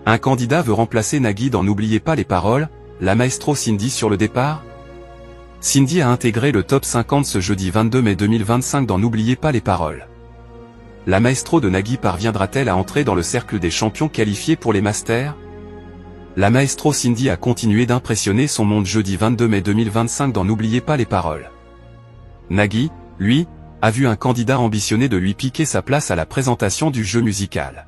Un candidat veut remplacer Nagui dans N'oubliez pas les paroles, la maestro Cindy sur le départ? Cindy a intégré le top 50 ce jeudi 22 mai 2025 dans N'oubliez pas les paroles. La maestro de Nagui parviendra-t-elle à entrer dans le cercle des champions qualifiés pour les Masters? La maestro Cindy a continué d'impressionner son monde jeudi 22 mai 2025 dans N'oubliez pas les paroles. Nagui, lui, a vu un candidat ambitionner de lui piquer sa place à la présentation du jeu musical.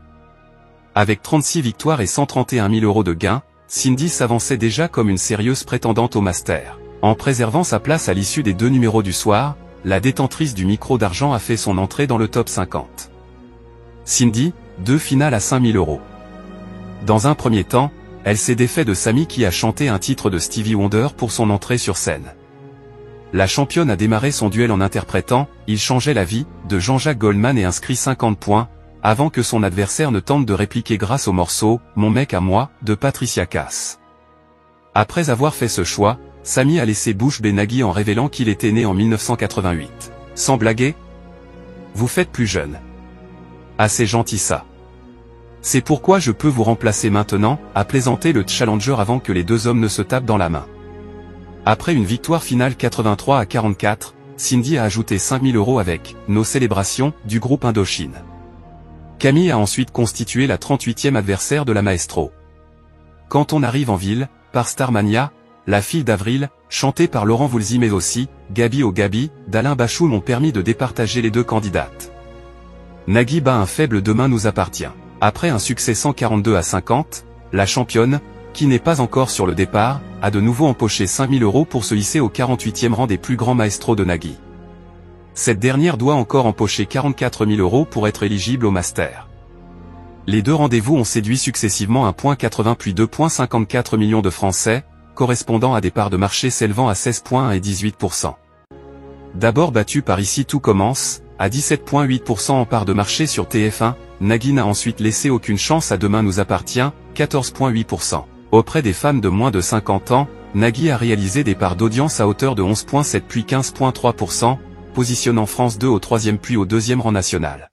Avec 36 victoires et 131 000 € de gains, Cindy s'avançait déjà comme une sérieuse prétendante au Master. En préservant sa place à l'issue des 2 numéros du soir, la détentrice du micro d'argent a fait son entrée dans le top 50. Cindy, 2 finales à 5 000 €. Dans un premier temps, elle s'est défait de Samy qui a chanté un titre de Stevie Wonder pour son entrée sur scène. La championne a démarré son duel en interprétant « Il changeait la vie » de Jean-Jacques Goldman et inscrit 50 points, avant que son adversaire ne tente de répliquer grâce au morceau « Mon mec à moi » de Patricia Cass. Après avoir fait ce choix, Samy a laissé bouche bée Nagui en révélant qu'il était né en 1988. Sans blaguer? Vous faites plus jeune. Ah c'est gentil ça. C'est pourquoi je peux vous remplacer maintenant, a plaisanté le challenger avant que les deux hommes ne se tapent dans la main. Après une victoire finale 83 à 44, Cindy a ajouté 5 000 € avec « Nos célébrations » du groupe Indochine. Camille a ensuite constitué la 38e adversaire de la maestro. Quand on arrive en ville, par Starmania, La fille d'avril, chantée par Laurent Voulzy mais aussi, Gabi au Gabi, d'Alain Bachung ont permis de départager les deux candidates. Nagui bat un faible Demain nous appartient. Après un succès 142 à 50, la championne, qui n'est pas encore sur le départ, a de nouveau empoché 5 000 € pour se hisser au 48e rang des plus grands maestros de Nagui. Cette dernière doit encore empocher 44 000 € pour être éligible au Master. Les deux rendez-vous ont séduit successivement 1,80 puis 2,54 millions de Français, correspondant à des parts de marché s'élevant à 16,1 et 18%. D'abord battu par Ici tout commence, à 17,8% en part de marché sur TF1, Nagui n'a ensuite laissé aucune chance à Demain nous appartient, 14,8%. Auprès des femmes de moins de 50 ans, Nagui a réalisé des parts d'audience à hauteur de 11,7 puis 15,3%, positionnant France 2 au 3e puis au 2e rang national.